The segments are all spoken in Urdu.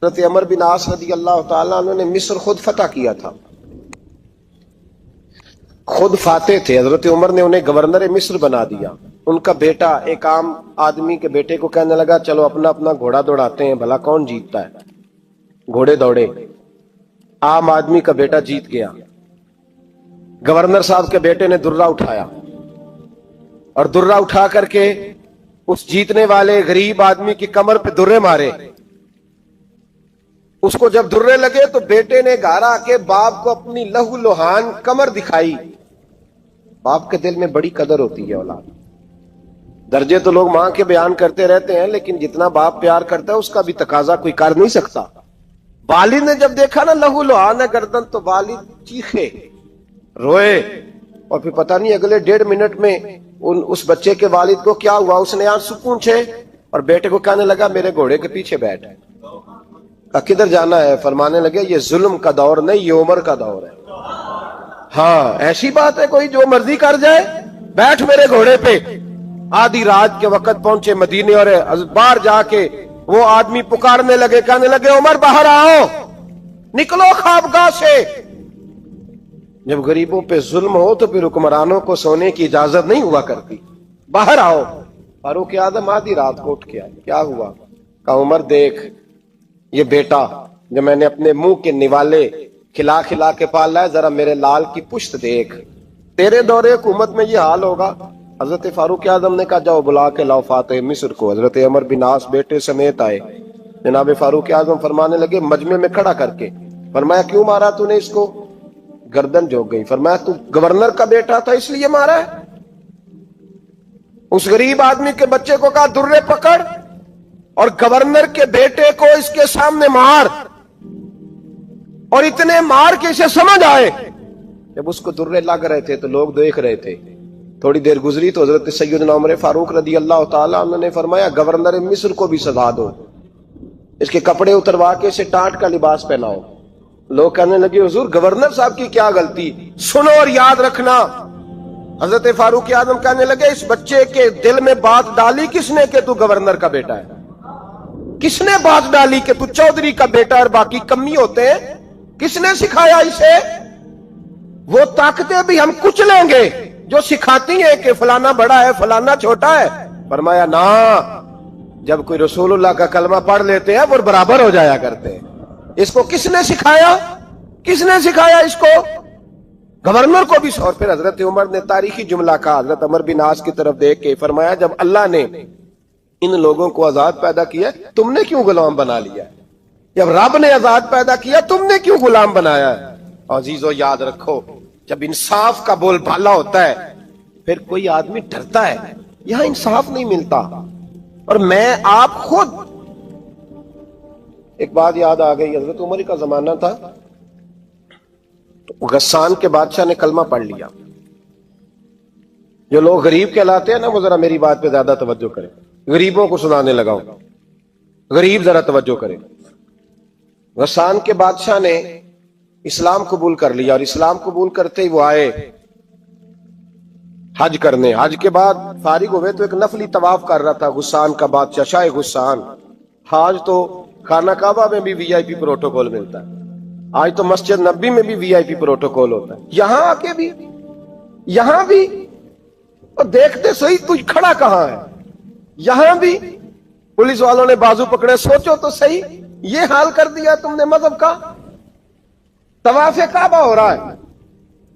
حضرت عمر بن عاص رضی اللہ تعالیٰ عنہ نے مصر خود فتح کیا تھا، خود فاتح تھے۔ حضرت عمر نے انہیں گورنر مصر بنا دیا۔ ان کا بیٹا ایک عام آدمی کے بیٹے کو کہنے لگا چلو اپنا اپنا گھوڑا دوڑاتے ہیں، بھلا کون جیتتا ہے۔ گھوڑے دوڑے، عام آدمی کا بیٹا جیت گیا۔ گورنر صاحب کے بیٹے نے درہ اٹھایا اور درہ اٹھا کر کے اس جیتنے والے غریب آدمی کی کمر پہ درے مارے۔ اس کو جب درے لگے تو بیٹے نے گھر آ کے باپ کو اپنی لہو لہان کمر دکھائی۔ باپ کے دل میں بڑی قدر ہوتی ہے اولاد۔ درجے تو لوگ ماں کے بیان کرتے رہتے ہیں، لیکن جتنا باپ پیار کرتا ہے اس کا بھی تقاضا کوئی کر نہیں سکتا۔ والد نے جب دیکھا نا لہو لہان ہے گردن، تو والد چیخے، روئے، اور پھر پتہ نہیں اگلے 1.5 منٹ میں اس بچے کے والد کو کیا ہوا، اس نے آنسو پونچھے اور بیٹے کو کہنے لگا میرے گھوڑے کے پیچھے بیٹھ۔ کدھر جانا ہے؟ فرمانے لگے یہ ظلم کا دور نہیں، یہ عمر کا دور ہے۔ ہاں ایسی بات ہے کوئی جو مرضی کر جائے؟ بیٹھ میرے گھوڑے پہ۔ آدھی رات کے وقت پہنچے مدینے، اور باہر جا کے وہ آدمی پکارنے لگے، کہنے لگے عمر باہر آؤ، نکلو خوابگاہ سے۔ جب غریبوں پہ ظلم ہو تو پھر حکمرانوں کو سونے کی اجازت نہیں ہوا کرتی۔ باہر آؤ۔ فاروق اعظم آدھی رات کو اٹھ کے آئے، کیا ہوا؟ کہا عمر دیکھ، یہ بیٹا جو میں نے اپنے منہ کے نوالے کھلا کھلا کے پالا ہے، ذرا میرے لال کی پشت دیکھ، تیرے دور حکومت میں یہ حال ہوگا۔ حضرت فاروق اعظم نے کہا جاؤ بلا کے لاؤ فاتح مصر کو۔ حضرت عمر بن عاص بیٹے سمیت آئے۔ جناب فاروق اعظم فرمانے لگے مجمع میں کھڑا کر کے، فرمایا کیوں مارا تو نے اس کو؟ گردن جھک گئی۔ فرمایا تو گورنر کا بیٹا تھا اس لیے مارا ہے؟ اس غریب آدمی کے بچے کو کہا درے پکڑ اور گورنر کے بیٹے کو اس کے سامنے مار، اور اتنے مار کے اسے سمجھ آئے۔ جب اس کو درے لگ رہے تھے تو لوگ دیکھ رہے تھے۔ تھوڑی دیر گزری تو حضرت سیدنا عمر فاروق رضی اللہ تعالیٰ عنہ نے فرمایا گورنر مصر کو بھی سزا دو، اس کے کپڑے اتروا کے اسے ٹاٹ کا لباس پہناؤ۔ لوگ کہنے لگے حضور گورنر صاحب کی کیا غلطی؟ سنو اور یاد رکھنا۔ حضرت فاروق اعظم کہنے لگے اس بچے کے دل میں بات ڈالی کس نے کہ تو گورنر کا بیٹا ہے؟ کس نے بات ڈالی کہ تو چودھری کا بیٹا اور باقی کمی ہوتے ہیں؟ کس نے سکھایا اسے؟ وہ طاقتیں بھی ہم کچھ لیں گے جو سکھاتی ہیں کہ فلانا بڑا ہے فلانا چھوٹا ہے۔ فرمایا نا، جب کوئی رسول اللہ کا کلمہ پڑھ لیتے ہیں وہ برابر ہو جایا کرتے ہیں۔ اس کو کس نے سکھایا؟ کس نے سکھایا اس کو؟ گورنر کو بھی۔ اور پھر حضرت عمر نے تاریخی جملہ کہا، حضرت عمر بن عاص کی طرف دیکھ کے فرمایا جب اللہ نے ان لوگوں کو آزاد پیدا کیا تم نے کیوں غلام بنا لیا؟ جب رب نے آزاد پیدا کیا تم نے کیوں غلام بنایا ہے؟ عزیزو یاد رکھو، جب انصاف کا بول بالا ہوتا ہے پھر کوئی آدمی ڈرتا ہے، یہاں انصاف نہیں ملتا۔ اور میں آپ خود ایک بات یاد آ گئی، حضرت عمر کا زمانہ تھا، غسان کے بادشاہ نے کلمہ پڑھ لیا۔ جو لوگ غریب کہلاتے ہیں نا وہ ذرا میری بات پہ زیادہ توجہ کریں، غریبوں کو سنانے لگا ہوں، غریب ذرا توجہ کریں۔ غسان کے بادشاہ نے اسلام قبول کر لیا، اور اسلام قبول کرتے ہی وہ آئے حج کرنے۔ حج کے بعد فارغ ہوئے تو ایک نفلی طواف کر رہا تھا غسان کا بادشاہ، شاہ غسان۔ حج تو خانہ کعبہ میں بھی وی آئی پی پروٹوکول ملتا ہے، آج تو مسجد نبی میں بھی وی آئی پی پروٹوکول ہوتا ہے، یہاں آ کے بھی، یہاں بھی۔ اور دیکھتے صحیح تجھ کھڑا کہاں ہے؟ یہاں بھی پولیس والوں نے بازو پکڑے۔ سوچو تو صحیح، یہ حال کر دیا تم نے مذہب کا۔ طواف کعبہ ہو رہا ہے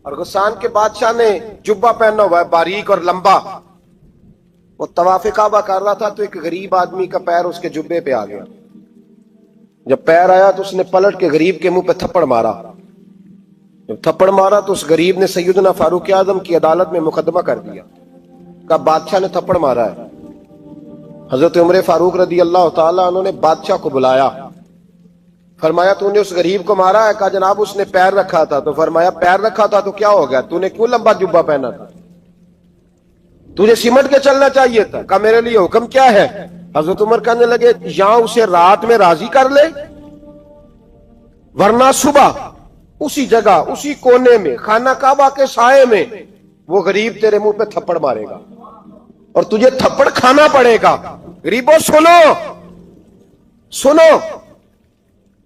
اور غسان کے بادشاہ نے جبہ پہنا ہوا ہے باریک اور لمبا، وہ طواف کعبہ کر رہا تھا تو ایک غریب آدمی کا پیر اس کے جبے پہ آ گیا۔ جب پیر آیا تو اس نے پلٹ کے غریب کے منہ پہ تھپڑ مارا۔ جب تھپڑ مارا تو اس غریب نے سیدنا فاروق اعظم کی عدالت میں مقدمہ کر دیا، کہا بادشاہ نے تھپڑ مارا ہے۔ حضرت عمر فاروق رضی اللہ تعالیٰ عنہ نے بادشاہ کو بلایا، فرمایا تو نے اس غریب کو مارا ہے؟ کہا جناب اس نے پیر رکھا تھا۔ تو فرمایا پیر رکھا تھا تو کیا ہو گیا؟ تو نے کیوں لمبا جبہ پہنا تھا؟ تجھے سمٹ کے چلنا چاہیے تھا۔ کہا میرے لیے حکم کیا ہے؟ حضرت عمر کہنے لگے یہاں اسے رات میں راضی کر لے، ورنہ صبح اسی جگہ اسی کونے میں خانہ کعبہ کے سائے میں وہ غریب تیرے منہ پہ تھپڑ مارے گا اور تجھے تھپڑ کھانا پڑے گا۔ غریبوں سنو سنو،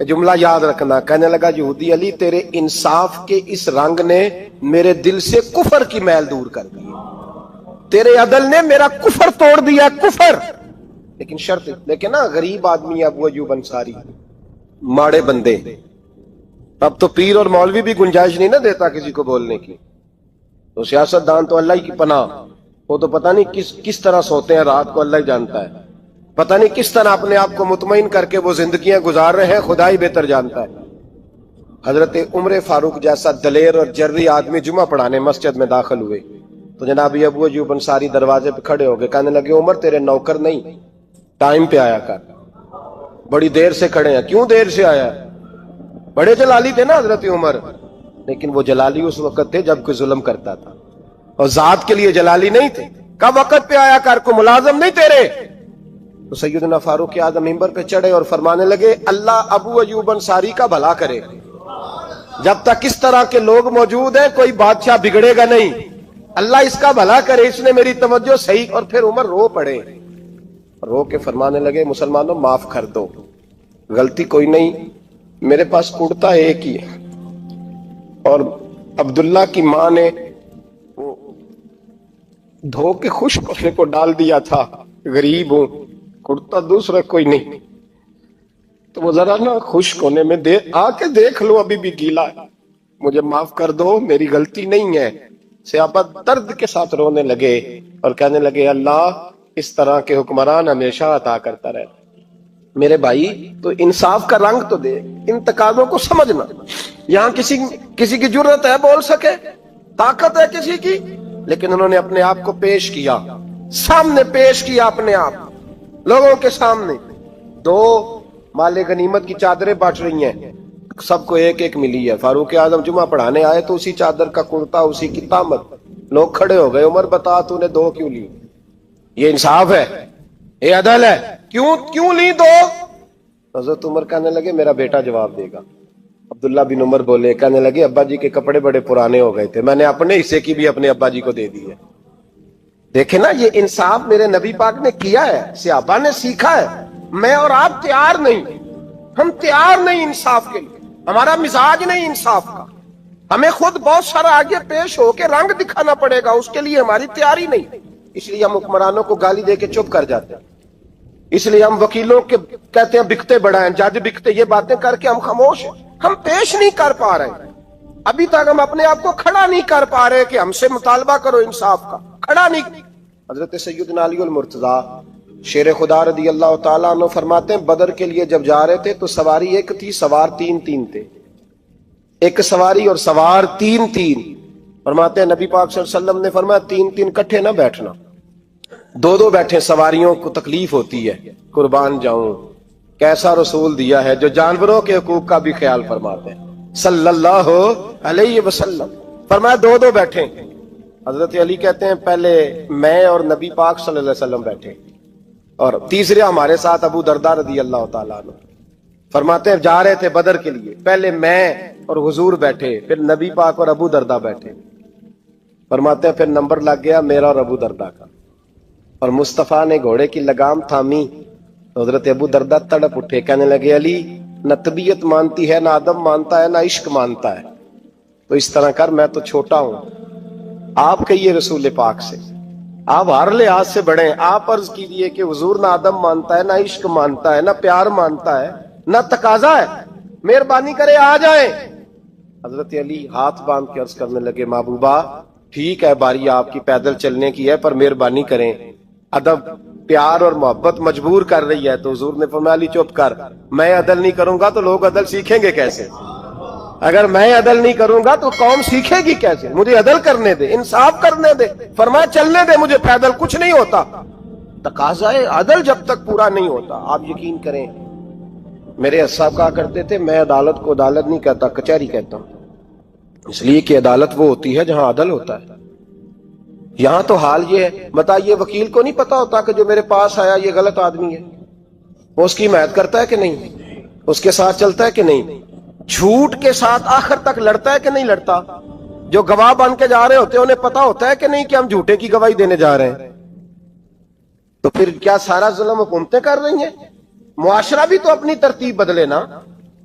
جملہ یاد رکھنا. کہنے لگا یہودی علی تیرے انصاف کے اس رنگ نے میرے دل سے کفر کی میل دور کر دی. تیرے عدل نے میرا کفر توڑ دیا, کفر. لیکن شرط, لیکن نا غریب آدمی ابو ایوب انصاری, ماڑے بندے. اب تو پیر اور مولوی بھی گنجائش نہیں نہ دیتا کسی کو بولنے کی. تو سیاست دان تو اللہ کی پناہ, وہ تو پتہ نہیں کس طرح سوتے ہیں رات کو, اللہ ہی جانتا ہے. پتہ نہیں کس طرح اپنے آپ کو مطمئن کر کے وہ زندگیاں گزار رہے ہیں, خدا ہی بہتر جانتا ہے. حضرت عمر فاروق جیسا دلیر اور جرری آدمی جمعہ پڑھانے مسجد میں داخل ہوئے تو جناب ابو ایوب انصاری دروازے پہ کھڑے ہو گئے. کہنے لگے عمر تیرے نوکر نہیں, ٹائم پہ آیا کر, بڑی دیر سے کھڑے ہیں. کیوں دیر سے آیا؟ بڑے جلالی تھے نا حضرت عمر, لیکن وہ جلالی اس وقت تھے جب کوئی ظلم کرتا تھا, اور ذات کے لیے جلالی نہیں تھے. کب وقت پہ آیا کر, کو ملازم نہیں تیرے. تو سیدنا فاروق اعظم منبر پہ چڑھے اور فرمانے لگے اللہ ابو ایوب انصاری کا بھلا کرے. جب تک اس طرح کے لوگ موجود ہیں کوئی بادشاہ بگڑے گا نہیں. اللہ اس کا بھلا کرے, اس نے میری توجہ صحیح. اور پھر عمر رو پڑے, رو کے فرمانے لگے مسلمانوں معاف کر دو, غلطی کوئی نہیں, میرے پاس کرتا ایک ہی ہے, اور عبداللہ کی ماں نے وہ دھو کے خشک ہونے کو ڈال دیا تھا, غریب ہوں, کرتا دوسرا کوئی نہیں. تو وہ ذرا نا خشک ہونے میں آ کے دیکھ لو, ابھی بھی گیلا ہے, مجھے معاف کر دو, میری غلطی نہیں ہے. صحابہ درد کے ساتھ رونے لگے اور کہنے لگے اللہ اس طرح کے حکمران ہمیشہ عطا کرتا رہے. میرے بھائی تو انصاف کا رنگ تو دے, ان تقاضوں کو سمجھنا. یہاں کسی کی جرت ہے بول سکے, طاقت ہے کسی کی, لیکن انہوں نے اپنے آپ کو پیش کیا, سامنے پیش کیا اپنے آپ لوگوں کے سامنے. دو مال غنیمت کی چادریں بانٹ رہی ہیں, سب کو ایک ایک ملی ہے. فاروق اعظم جمعہ پڑھانے آئے تو اسی چادر کا کرتا, اسی کی تامت. لوگ کھڑے ہو گئے, عمر بتا تو نے دو کیوں لی؟ یہ انصاف ہے, یہ عدل ہے, کیوں لی دو؟ حضرت عمر کہنے لگے میرا بیٹا جواب دے گا. عبداللہ بن عمر بولے, کہنے لگے ابا جی کے کپڑے بڑے پرانے ہو گئے تھے, میں نے اپنے حصے کی بھی اپنے ابا جی کو دے دی ہے. دیکھیں نا یہ انصاف میرے نبی پاک نے کیا ہے, صحابہ نے سیکھا ہے. میں اور آپ تیار نہیں, ہم تیار نہیں انصاف کے لیے, ہمارا مزاج نہیں انصاف کا. ہمیں خود بہت سارا آگے پیش ہو کے رنگ دکھانا پڑے گا, اس کے لیے ہماری تیاری نہیں. اس لیے ہم حکمرانوں کو گالی دے کے چپ کر جاتے ہیں. اس لیے ہم وکیلوں کے کہتے ہیں بکتے بڑھائیں, جج بکتے, یہ باتیں کر کے ہم خاموش ہیں. ہم پیش نہیں کر پا رہے ہیں, ابھی تک ہم اپنے آپ کو کھڑا نہیں کر پا رہے کہ ہم سے مطالبہ کرو انصاف کا, کھڑا نہیں. حضرت سیدنا علی المرتضی شیر خدا رضی اللہ تعالیٰ عنہ فرماتے ہیں بدر کے لیے جب جا رہے تھے تو سواری ایک تھی, سوار تین تھے. ایک سواری اور سوار تین. فرماتے ہیں نبی پاک صلی اللہ علیہ وسلم نے فرمایا تین کٹھے نہ بیٹھنا, دو بیٹھے, سواریوں کو تکلیف ہوتی ہے. قربان جاؤں, کیسا رسول دیا ہے جو جانوروں کے حقوق کا بھی خیال فرماتے ہیں صلی اللہ علیہ وسلم. فرمایا دو بیٹھے. حضرت علی کہتے ہیں پہلے میں اور نبی پاک صلی اللہ علیہ وسلم بیٹھے, اور تیسرے ہمارے ساتھ ابو درداء رضی اللہ تعالیٰ عنہ. فرماتے ہیں جا رہے تھے بدر کے لیے, پہلے میں اور حضور بیٹھے, پھر نبی پاک اور ابو درداء بیٹھے. فرماتے ہیں پھر نمبر لگ گیا میرا اور ابو درداء کا, اور مصطفیٰ نے گھوڑے کی لگام تھامی. حضرت ابو درداء تڑپ اٹھے, کہنے لگے علی نہ طبیعت مانتی ہے, نہ ادب مانتا ہے, نہ عشق مانتا ہے, تو اس طرح کر, میں تو چھوٹا ہوں, آپ کہیے رسول پاک سے, آپ ہر لحاظ سے بڑے ہیں, آپ عرض کیجئے کہ حضور نہ ادب مانتا ہے, نہ عشق مانتا ہے, نہ پیار مانتا ہے, نہ تقاضا ہے, مہربانی کرے آ جائیں. حضرت علی ہاتھ باندھ کے عرض کرنے لگے محبوبہ ٹھیک ہے, باری آپ کی پیدل چلنے کی ہے, پر مہربانی کریں, ادب پیار اور محبت مجبور کر رہی ہے. تو حضور نے فرمایا علی چپ کر, میں عدل نہیں کروں گا تو لوگ عدل سیکھیں گے کیسے؟ اگر میں عدل نہیں کروں گا تو قوم سیکھے گی کیسے؟ مجھے عدل کرنے دے, انصاف کرنے دے. فرمایا چلنے دے مجھے, پیدل کچھ نہیں ہوتا. تقاضا عدل جب تک پورا نہیں ہوتا, آپ یقین کریں میرے اساتذہ کہا کرتے تھے میں عدالت کو عدالت نہیں کہتا, کچہری کہتا ہوں, اس لیے کہ عدالت وہ ہوتی ہے جہاں عدل ہوتا ہے. یہاں تو حال یہ ہے, بتائیے وکیل کو نہیں پتا ہوتا کہ جو میرے پاس آیا یہ غلط آدمی ہے, وہ اس کی حمایت کرتا ہے کہ نہیں, اس کے ساتھ چلتا ہے کہ نہیں, جھوٹ کے ساتھ آخر تک لڑتا ہے کہ نہیں لڑتا. جو گواہ بن کے جا رہے ہوتے ہیں انہیں پتا ہوتا ہے کہ نہیں کہ ہم جھوٹے کی گواہی دینے جا رہے ہیں. تو پھر کیا سارا ظلم حکومتیں کر رہی ہیں؟ معاشرہ بھی تو اپنی ترتیب بدلے نا.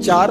4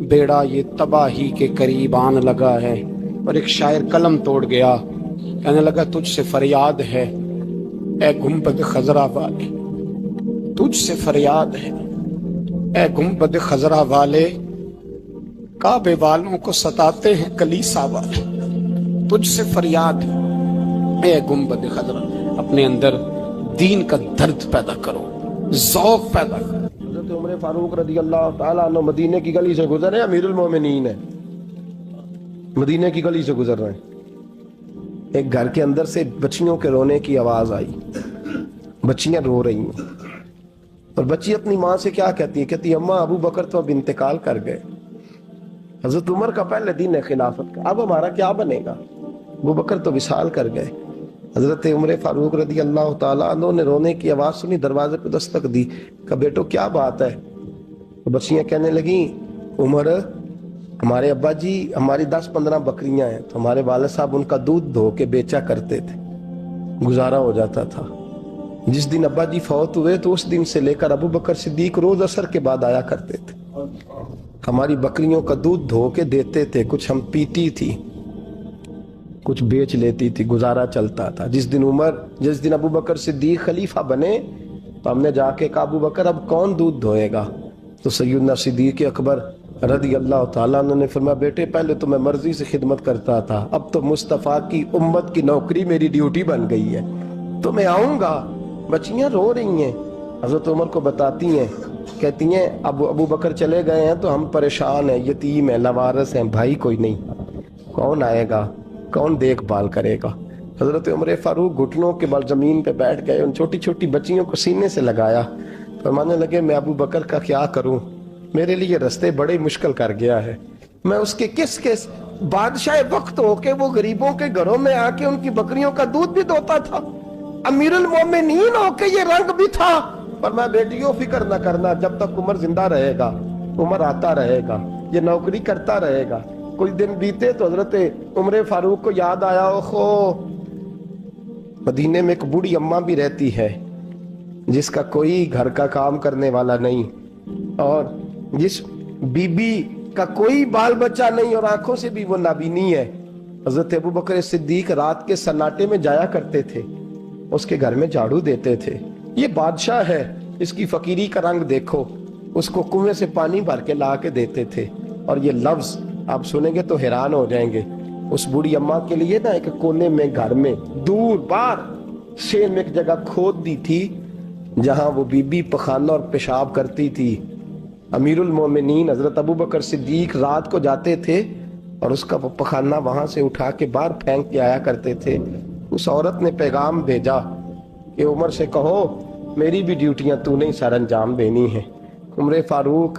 بیڑا یہ تباہی کے قریب آن لگا ہے. اور ایک شاعر قلم توڑ گیا, کہنے لگا تجھ سے فریاد ہے اے گنبد خضرا والے, تجھ سے فریاد ہے اے گنبد خضرا والے, کعبے والوں کو ستاتے ہیں کلیسا والے. تجھ سے فریاد ہے اے گنبد خضرا. اپنے اندر دین کا درد پیدا کرو, ذوق پیدا کرو. حضرت عمر فاروق رضی اللہ تعالیٰ عنہ مدینے کی گلی سے گزرے, امیر المومنین ہے, مدینے کی گلی سے گزر رہے ہیں. ایک گھر کے اندر سے بچیوں کے رونے کی آواز آئی, بچیاں رو رہی ہیں, اور بچی اپنی ماں سے کیا کہتی ہے, کہتی اماں ابو بکر تو اب انتقال کر گئے. حضرت عمر کا پہلے دن ہے خلافت کا, اب ہمارا کیا بنے گا, ابو بکر تو وصال کر گئے. حضرت عمر فاروق رضی اللہ تعالیٰ عنہ نے رونے کی آواز سنی, دروازے پہ دستک دی, کہ بیٹو کیا بات ہے. بچیاں کہنے لگیں عمر ہمارے ابا جی ہماری 10-15 بکریاں ہیں, تو ہمارے والد صاحب ان کا دودھ دھو کے بیچا کرتے تھے, گزارا ہو جاتا تھا. جس دن ابا جی فوت ہوئے تو اس دن سے لے کر ابو بکر صدیق روز عصر کے بعد آیا کرتے تھے, ہماری بکریوں کا دودھ دھو کے دیتے تھے, کچھ ہم پیتی تھی, کچھ بیچ لیتی تھی, گزارا چلتا تھا. جس دن ابو بکر صدیق خلیفہ بنے تو ہم نے جا کے کہا ابو بکر اب کون دودھ دھوئے گا, تو سیدنا صدیق اکبر رضی اللہ تعالیٰ عنہ نے فرمایا بیٹے پہلے تو میں مرضی سے خدمت کرتا تھا, اب تو مصطفیٰ کی امت کی نوکری میری ڈیوٹی بن گئی ہے, تو میں آؤں گا. بچیاں رو رہی ہیں, حضرت عمر کو بتاتی ہیں, کہتی ہیں ابو بکر چلے گئے ہیں تو ہم پریشان ہیں, یتیم ہیں, لاوارث ہیں, بھائی کوئی نہیں, کون آئے گا, کون دیکھ بھال کرے گا. حضرت عمر فاروق گھٹنوں کے بل زمین پہ بیٹھ گئے, ان چھوٹی چھوٹی بچیوں کو سینے سے لگایا, فرمانے لگے میں ابو بکر کا کیا کروں, میرے لیے رستے بڑے مشکل کر گیا ہے, میں اس کے کس بادشاہ وقت ہو کے وہ غریبوں کے گھروں میں آ کے ان کی بکریوں کا دودھ بھی دوتا تھا, امیر المومنین ہو کے یہ رنگ بھی تھا. پر میں بیٹیوں فکر نہ کرنا, جب تک عمر زندہ رہے گا, عمر آتا رہے گا, یہ نوکری کرتا رہے گا. کچھ دن بیتے تو حضرت عمر فاروق کو یاد آیا, اوخو مدینے میں ایک بوڑھی اماں بھی رہتی ہے جس کا کوئی گھر کا کام کرنے والا نہیں, اور جس بی بی کا کوئی بال بچہ نہیں, اور آنکھوں سے بھی وہ نابینی ہے. حضرت ابو بکر صدیق رات کے سناٹے میں جایا کرتے تھے, اس کے گھر میں جھاڑو دیتے تھے. یہ بادشاہ ہے, اس کی فقیری کا رنگ دیکھو, اس کو کنویں سے پانی بھر کے لا کے دیتے تھے. اور یہ لفظ آپ سنیں گے تو حیران ہو جائیں گے. اس بوڑھی اماں کے لیے نا ایک کونے میں گھر میں دور باہر شیر میں ایک جگہ کھود دی تھی جہاں وہ بی بی پخانہ اور پیشاب کرتی تھی. امیر المومنین حضرت ابو بکر صدیق رات کو جاتے تھے اور اس کا پخانہ وہاں سے اٹھا کے باہر پھینک کے آیا کرتے تھے. اس عورت نے پیغام بھیجا کہ عمر سے کہو میری بھی ڈیوٹیاں تو نے سر انجام دینی ہیں. عمر فاروق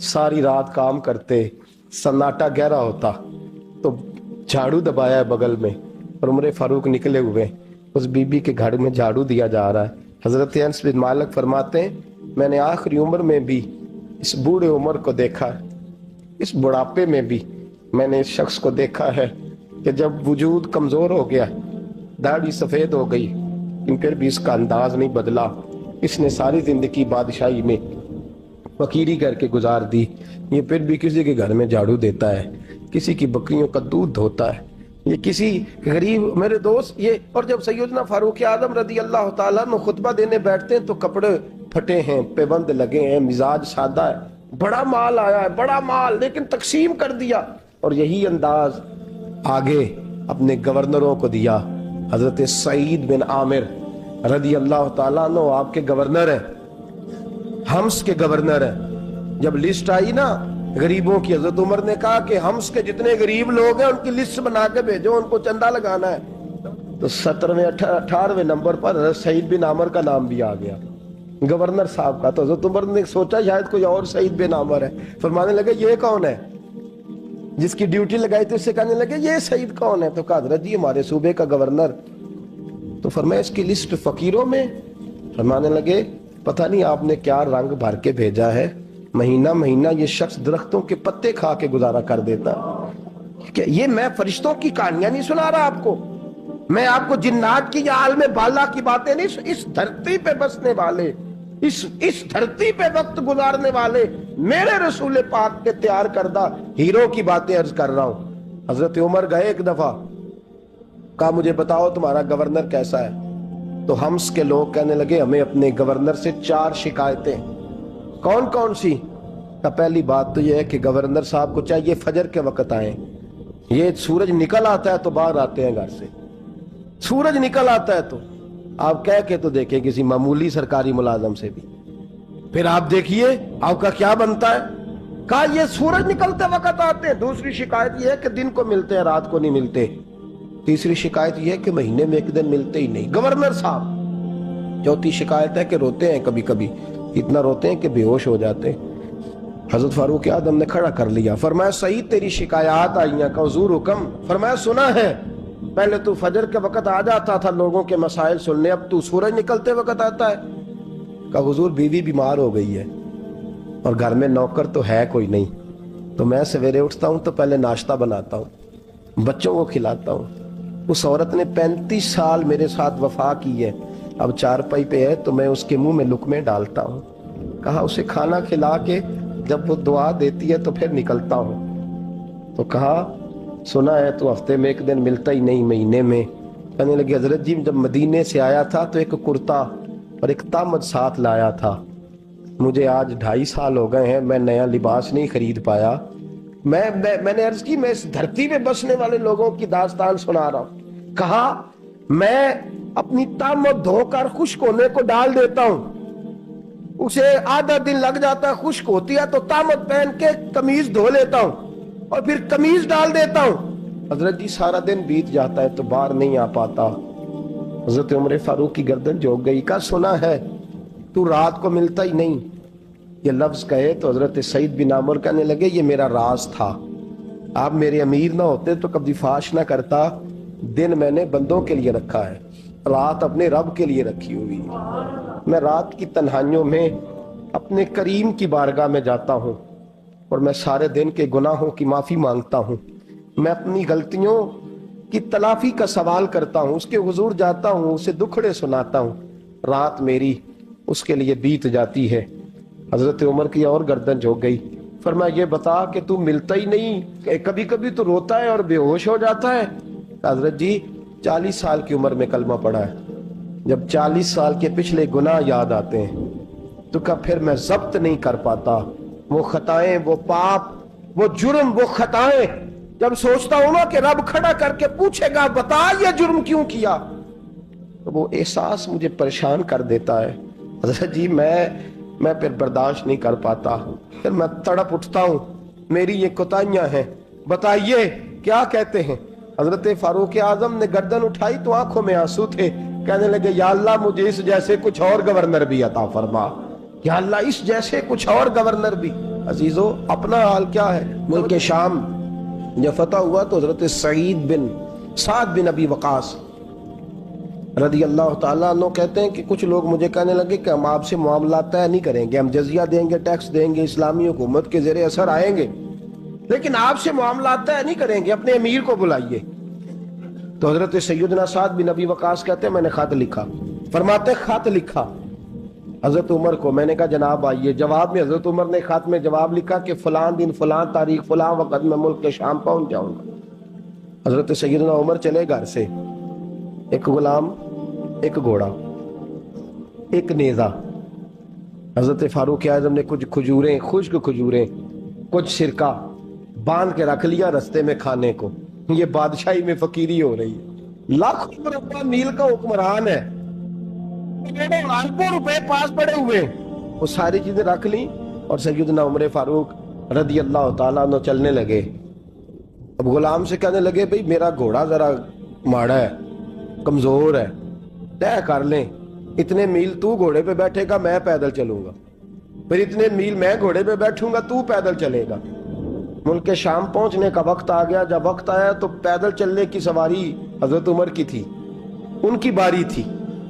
ساری رات کام کرتے, سناٹا گہرا ہوتا تو جھاڑو دبایا ہے بغل میں, اور عمر فاروق نکلے ہوئے, اس بی بی کے گھر میں جھاڑو دیا جا رہا ہے. حضرت انس بن مالک فرماتے ہیں میں نے آخری عمر میں بھی اس بوڑھے عمر کو دیکھا, اس بڑھاپے میں بھی میں نے اس شخص کو دیکھا ہے کہ جب وجود کمزور ہو گیا, داڑھی سفید ہو گئی, لیکن پھر بھی اس کا انداز نہیں بدلا. اس نے ساری زندگی بادشاہی میں فقیری کر کے گزار دی, یہ پھر بھی کسی کے گھر میں جھاڑو دیتا ہے, کسی کی بکریوں کا دودھ دھوتا ہے, یہ کسی غریب میرے دوست یہ. اور جب سیدنا فاروق اعظم رضی اللہ تعالیٰ عنہ خطبہ دینے بیٹھتے ہیں تو کپڑے پھٹے ہیں, پیبند لگے ہیں, مزاج سادہ ہے, بڑا مال آیا ہے, بڑا مال, لیکن تقسیم کر دیا. اور یہی انداز آگے اپنے گورنروں کو دیا. حضرت سعید بن عامر رضی اللہ تعالیٰ عنہ آپ کے گورنر ہیں, حمص کے گورنر ہیں. جب لسٹ آئی نا غریبوں کی, حضرت عمر نے کہا کہ حمص کے جتنے غریب لوگ ہیں ان کی لسٹ بنا کے بھیجو, ان کو چندہ لگانا ہے. تو 17ویں 18ویں نمبر پر حضرت سعید بن عامر کا نام بھی آ گیا, گورنر صاحب کا. تو حضرت عمر نے سوچا شاید کوئی اور سعید بن عامر ہے, فرمانے لگے یہ کون ہے, جس کی ڈیوٹی لگائی تھی اس سے کہنے لگے یہ سعید کون ہے, تو کہا حضرت جی ہمارے صوبے کا گورنر. تو فرمایا اس کی لسٹ فقیروں میں, فرمانے لگے پتہ نہیں آپ نے کیا رنگ بھر کے بھیجا ہے, مہینہ مہینہ یہ شخص درختوں کے پتے کھا کے گزارا کر دیتا. کہ یہ میں فرشتوں کی کہانیاں نہیں سنا رہا آپ کو, میں آپ کو جنات کی یا عالم بالا کی باتیں نہیں, اس دھرتی پہ بسنے والے اس دھرتی پہ وقت گزارنے والے میرے رسول پاک کے تیار کردہ ہیرو کی باتیں عرض کر رہا ہوں. حضرت عمر گئے ایک دفعہ, کہا مجھے بتاؤ تمہارا گورنر کیسا ہے. تو ہمس کے لوگ کہنے لگے ہمیں اپنے گورنر سے 4 شکایتیں. کون کون سی؟ پہلی بات تو یہ ہے کہ گورنر صاحب کو چاہیے فجر کے وقت آئیں. یہ سورج نکل آتا ہے تو باہر آتے ہیں گھر سے, سورج نکل آتا ہے تو آپ کہہ کے تو دیکھیں کسی معمولی سرکاری ملازم سے بھی, پھر آپ دیکھیے آپ کا کیا بنتا ہے. کہا یہ سورج نکلتے وقت آتے ہیں. دوسری شکایت یہ ہے کہ دن کو ملتے ہیں رات کو نہیں ملتے. تیسری شکایت یہ ہے کہ مہینے میں ایک دن ملتے ہی نہیں گورنر صاحب. چوتھی شکایت ہے کہ روتے ہیں کبھی کبھی, اتنا روتے ہیں کہ بے ہوش ہو جاتے ہیں. حضرت فاروق اعظم نے کھڑا کر لیا, فرمایا صحیح تیری شکایات آئی ہیں. کہ حضور حکم. فرمایا سنا ہے, پہلے تو فجر کے وقت آ جاتا تھا لوگوں کے مسائل سننے, اب تو سورج نکلتے وقت آتا ہے. کہ حضور بیوی بیمار ہو گئی ہے اور گھر میں نوکر تو ہے کوئی نہیں, تو میں سویرے اٹھتا ہوں تو پہلے ناشتہ بناتا ہوں, بچوں کو کھلاتا ہوں. اس عورت نے 35 سال میرے ساتھ وفا کی ہے, اب چارپائی پہ ہے تو میں اس کے منہ میں لقمے ڈالتا ہوں. کہا اسے کھانا کھلا کے جب وہ دعا دیتی ہے تو پھر نکلتا ہوں. تو کہا سنا ہے تو ہفتے میں ایک دن ملتا ہی نہیں, مہینے میں. کہنے لگی حضرت جی جب مدینے سے آیا تھا تو ایک کرتا اور ایک تامد ساتھ لایا تھا. مجھے آج 2.5 سال ہو گئے ہیں, میں نیا لباس نہیں خرید پایا. میں نے عرض کی میں اس دھرتی پہ بسنے والے لوگوں کی داستان سنا رہا ہوں. کہا میں اپنی تامد دھو کر خشک ہونے کو ڈال دیتا ہوں, اسے آدھا دن لگ جاتا ہے, خشک ہوتی ہے تو تامد پہن کے قمیض دھو لیتا ہوں اور پھر قمیض ڈال دیتا ہوں. حضرت جی سارا دن بیت جاتا ہے تو باہر نہیں آ پاتا. حضرت عمر فاروق کی گردن جھک گئی. کا سنا ہے تو رات کو ملتا ہی نہیں. یہ لفظ کہے تو حضرت سعید بن عامر کہنے لگے یہ میرا راز تھا, آپ میرے امیر نہ ہوتے تو کبھی فاش نہ کرتا. دن میں نے بندوں کے لیے رکھا ہے, رات اپنے رب کے لیے رکھی ہوئی. میں رات کی تنہائیوں میں اپنے کریم کی بارگاہ میں جاتا ہوں اور میں سارے دن کے گناہوں کی معافی مانگتا ہوں. میں اپنی غلطیوں کی تلافی کا سوال کرتا ہوں, اس کے حضور جاتا ہوں, اسے دکھڑے سناتا ہوں. رات میری اس کے لیے بیت جاتی ہے. حضرت عمر کی اور گردن جھک گئی. فرمایا یہ بتا کہ تو ملتا ہی نہیں, کبھی کبھی تو روتا ہے اور بے ہوش ہو جاتا ہے. حضرت جی 40 سال کی عمر میں کلمہ پڑھا ہے, جب 40 سال کے پچھلے گناہ یاد آتے ہیں تو کب پھر میں ضبط نہیں کر پاتا. وہ خطائیں, وہ پاپ, وہ جرم, وہ خطائیں جب سوچتا ہوں نا کہ رب کھڑا کر کے پوچھے گا بتا یہ جرم کیوں کیا, تو وہ احساس مجھے پریشان کر دیتا ہے. حضرت جی میں پھر برداشت نہیں کر پاتا, پھر میں تڑپ اٹھتا ہوں, میری یہ کوتاہیاں ہیں, بتائیے کیا کہتے ہیں. حضرت فاروق اعظم نے گردن اٹھائی تو آنکھوں میں آنسو تھے. کہنے لگے یا اللہ مجھے اس جیسے کچھ اور گورنر بھی عطا فرما, یا اللہ اس جیسے کچھ اور گورنر بھی. عزیزو اپنا حال کیا ہے. ملک شام جب فتح ہوا تو حضرت سعد بن ابی وقاص رضی اللہ تعالیٰ عنہ کہتے ہیں کہ کچھ لوگ مجھے کہنے لگے کہ ہم آپ سے معاملات طے نہیں کریں گے, ہم جزیہ دیں گے, ٹیکس دیں گے, اسلامی حکومت کے زیر اثر آئیں گے, لیکن آپ سے معاملات طے نہیں کریں گے, اپنے امیر کو بلائیے. تو حضرت سیدنا سعد بن ابی وقاص کہتے ہیں میں نے خط لکھا. فرماتے خط لکھا حضرت عمر کو. میں نے کہا جناب آئیے. جواب میں حضرت عمر نے خط میں جواب لکھا کہ فلاں دن فلاں تاریخ فلاں وقت میں ملک کے شام پہنچ جاؤں گا. حضرت سیدنا عمر چلے گھر سے, ایک غلام, ایک گھوڑا, ایک نیزہ. حضرت فاروق اعظم نے کچھ کھجوریں, خشک کھجوریں, کچھ سرکہ باندھ کے رکھ لیا رستے میں کھانے کو. یہ بادشاہی میں فقیری ہو رہی ہے. لاکھوں مربع میل کا حکمران ہے, لاکھوں روپے پاس پڑے ہوئے, وہ ساری چیزیں رکھ لیں اور سیدنا عمر فاروق رضی اللہ تعالیٰ عنہ چلنے لگے. اب غلام سے کہنے لگے بھئی میرا گھوڑا ذرا ماڑا ہے, کمزور ہے, طے کر لیں, اتنے میل تو گھوڑے پہ بیٹھے گا, میں پیدل چلوں گا, پھر اتنے میل میں گھوڑے پہ بیٹھوں گا, تو پیدل چلے گا. ملک شام پہنچنے کا وقت آ گیا. جب وقت آیا تو پیدل چلنے کی سواری حضرت عمر کی تھی, ان کی باری تھی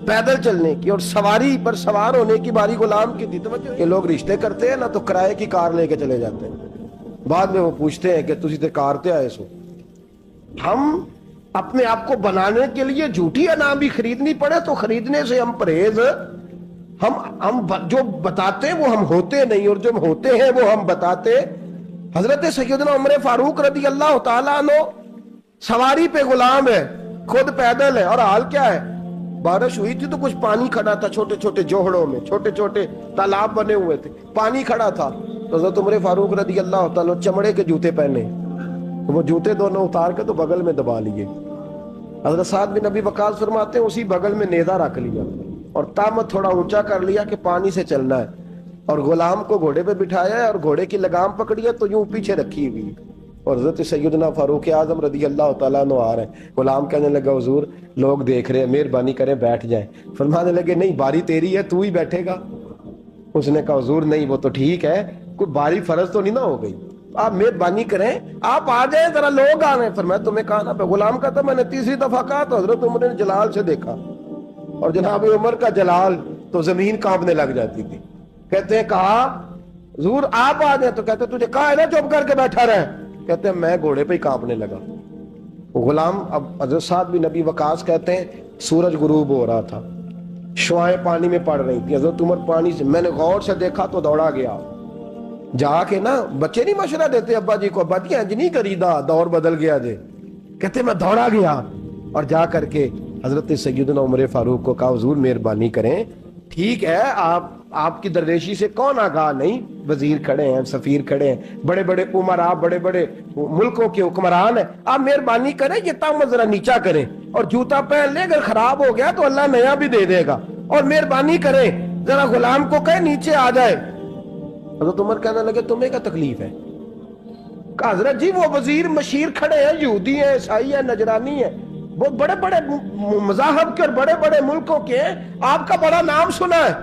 پیدل چلنے کی, اور سواری پر سوار ہونے کی باری غلام کی تھی. توجہ کہ لوگ رشتے کرتے ہیں نا تو کرائے کی کار لے کے چلے جاتے ہیں, بعد میں وہ پوچھتے ہیں کہ تسی تے کار تے آئے سو. ہم اپنے آپ کو بنانے کے لیے جھوٹی انعام بھی خریدنی پڑے تو خریدنے سے ہم پرہیز ہم جو بتاتے ہیں وہ ہم ہوتے نہیں، اور جو ہوتے ہیں وہ ہم بتاتے۔ حضرت سیدنا عمر فاروق رضی اللہ تعالیٰ عنہ سواری پہ غلام ہے، خود پیدل ہے، اور حال کیا ہے؟ بارش ہوئی تھی تو کچھ پانی کھڑا تھا چھوٹے چھوٹے جوہڑوں میں، چھوٹے چھوٹے تالاب بنے ہوئے تھے، پانی کھڑا تھا۔ تو حضرت عمر فاروق رضی اللہ تعالیٰ چمڑے کے جوتے پہنے، وہ جوتے دونوں اتار کے تو بغل میں دبا لیے۔ حضرت سعد بن ابی وقاص فرماتے ہیں اسی بغل میں نیزہ رکھ لیا اور تامت تھوڑا اونچا کر لیا کہ پانی سے چلنا ہے، اور غلام کو گھوڑے پہ بٹھایا ہے اور گھوڑے کی لگام پکڑی ہے تو یوں پیچھے رکھی ہوئی، اور حضرت سیدنا فاروق اعظم رضی اللہ تعالیٰ عنہ آ رہے ہیں۔ غلام کہنے لگا حضور لوگ دیکھ رہے ہیں، مہربانی کریں بیٹھ جائیں۔ فرمانے لگے نہیں، باری تیری ہے، تو ہی بیٹھے گا۔ اس نے کہا حضور نہیں، وہ تو ٹھیک ہے، کوئی باری فرض تو نہیں نہ ہو گئی، آپ مہربانی کریں آپ آ جائیں، ذرا لوگ آ رہے ہیں۔ فرمایا تمہیں کہا نا؟ غلام کہتا میں نے تیسری دفعہ کہا تو حضرت عمر نے جلال سے دیکھا، اور جناب عمر کا جلال تو زمین کانپنے لگ جاتی تھی۔ کہتے ہیں کہا حضور آپ آ جائیں، تو کہتے تجھے کہا ہے نا چپ کر کے بیٹھا رہے؟ کہتے ہیں میں گھوڑے پہ ہی کانپنے لگا۔ غلام اب حضرت سعد بن ابی وقاص کہتے ہیں سورج غروب ہو رہا تھا، شعائیں پانی میں پڑ رہی تھی، حضرت عمر پانی سے، میں نے غور سے دیکھا تو دوڑا گیا، جا کے نا بچے نہیں مشورہ دیتے ابا جی کو، ابا جی انج نہیں کریدا، دور بدل گیا جے، کہتے میں دوڑا گیا اور جا کر کے حضرت سیدنا عمر فاروق کو کہا حضور مہربانی کریں، ٹھیک ہے آپ کی درویشی سے کون آگاہ نہیں، وزیر کھڑے ہیں، سفیر کھڑے ہیں، بڑے بڑے عمراء، بڑے بڑے ملکوں کے حکمران ہیں، آپ مہربانی کریں یہ تامت ذرا نیچا کریں، اور جوتا پہن لے، اگر خراب ہو گیا تو اللہ نیا بھی دے دے گا، اور مہربانی کریں ذرا غلام کو کہیں نیچے آ جائے۔ حضرت عمر کہنے لگے تمہیں کیا تکلیف ہے؟ کہا حضرت جی وہ وزیر مشیر کھڑے ہیں، یہودی ہیں، عیسائی ہیں، نجرانی ہیں، وہ بڑے بڑے مذاہب کے اور بڑے بڑے ملکوں کے ہیں، آپ کا بڑا نام سنا ہے۔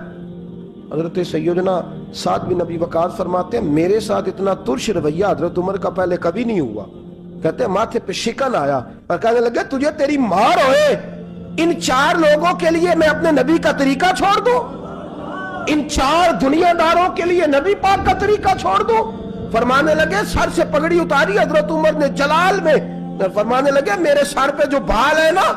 حضرت سیدنا سعد بن ابی وقاص فرماتے ہیں میرے ساتھ اتنا ترش رویہ حضرت عمر کا پہلے کبھی نہیں ہوا۔ کہتے ہیں ماتھے پہ شکن آیا اور کہنے لگے تجھے تیری مار ہوئے، ان 4 لوگوں کے لیے میں اپنے نبی کا طریقہ چھوڑ دوں، ان 4 دنیا داروں کے لیے نبی پاک کا طریقہ چھوڑ دوں؟ فرمانے لگے سر سے پگڑی اتاری حضرت عمر نے جلال میں، فرمانے لگے میرے سر پہ جو بال ہے نا